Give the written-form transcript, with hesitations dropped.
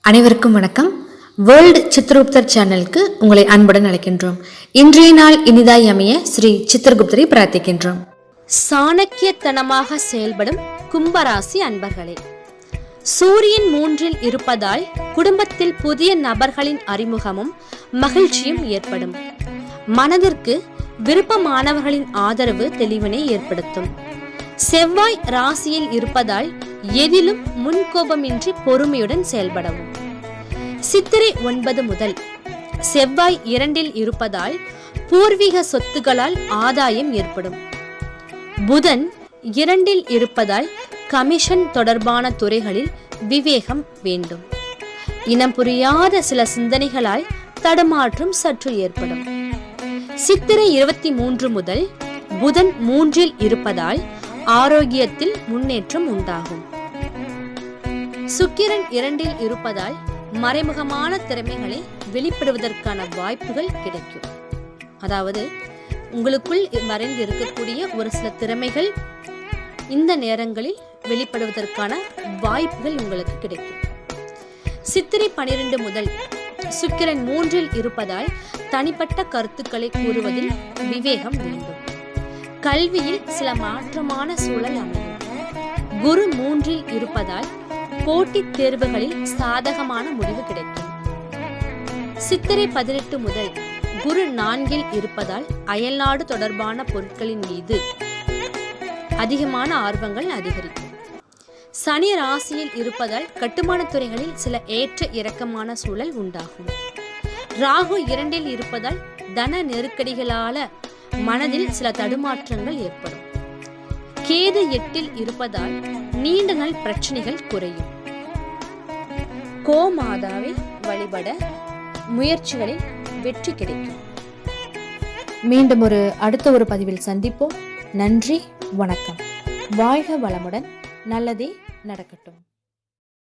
அனைவருக்கும் வணக்கம். வேர்ல்டு சித்திரகுப்தர் சேனலுக்கு உங்களை அன்புடன் அழைக்கின்றோம். இன்றைய நாள் இனிதாய் அமைய ஸ்ரீ சித்திரகுப்தரை பிரார்த்திக்கின்றோம். சாணக்கியத்தனமாக செயல்படும் கும்பராசி அன்பர்களே, சூரியன் 3 இருப்பதால் குடும்பத்தில் புதிய நபர்களின் அறிமுகமும் மகிழ்ச்சியும் ஏற்படும். மனதிற்கு விருப்பமானவர்களின் ஆதரவு தெளிவினை ஏற்படுத்தும். செவ்வாய் ராசியில் இருப்பதால் எதிலும் முன்கோபமின்றி பொறுமையுடன் செயல்படவும். சித்திரை 9 முதல் செவ்வாய் 2 இருப்பதால் பூர்வீக சொத்துகளால் ஆதாயம் ஏற்படும். புதன் 2 இருப்பதால் கமிஷன் தொடர்பான துறைகளில் விவேகம் வேண்டும். இனம் புரியாத சில சிந்தனைகளால் தடுமாற்றம் சற்று ஏற்படும். சித்திரை 23 முதல் புதன் 3 இருப்பதால் ஆரோக்கியத்தில் முன்னேற்றம் உண்டாகும். சுக்கிரன் 2 இருப்பதால் மறைமுகமான திறமைகளை வெளிப்படுவதற்கான வாய்ப்புகள் கிடைக்கும். அதாவது உங்களுக்குள் மறைந்து இருக்கக்கூடிய ஒரு சில திறமைகள் இந்த நேரங்களில் வெளிப்படுவதற்கான வாய்ப்புகள் உங்களுக்கு கிடைக்கும். சித்திரை 12 முதல் சுக்கிரன் 3 இருப்பதால் தனிப்பட்ட கருத்துக்களை கூறுவதில் விவேகம் வேண்டும். கல்வியில் சில மாற்றமான சூழல் அமையும். குரு 3 இருப்பதால் போட்டித் தேர்வுகளில் சாதகமான முடிவு கிடைக்கும். சித்திரை 18 முதல் குரு 4 இருப்பதால் அயல்நாடு தொடர்பான பொருட்களின் மீது அதிகமான ஆர்வங்கள் அதிகரிக்கும். சனி ராசியில் இருப்பதால் கட்டுமான துறைகளில் சில ஏற்ற இறக்கமான சூழல் உண்டாகும். ராகு 2 இருப்பதால் தன நெருக்கடிகளால மனதில் சில தடுமாற்றங்கள் ஏற்படும். கேது 8 இருப்பதால் நீண்ட நாள் பிரச்சனைகள் குறையும். கோமாதாவை வழிபட முயற்சிகளில் வெற்றி கிடைக்கும். மீண்டும் அடுத்த ஒரு பதிவில் சந்திப்போம். நன்றி, வணக்கம். வாழ்க வளமுடன். நல்லதே நடக்கட்டும்.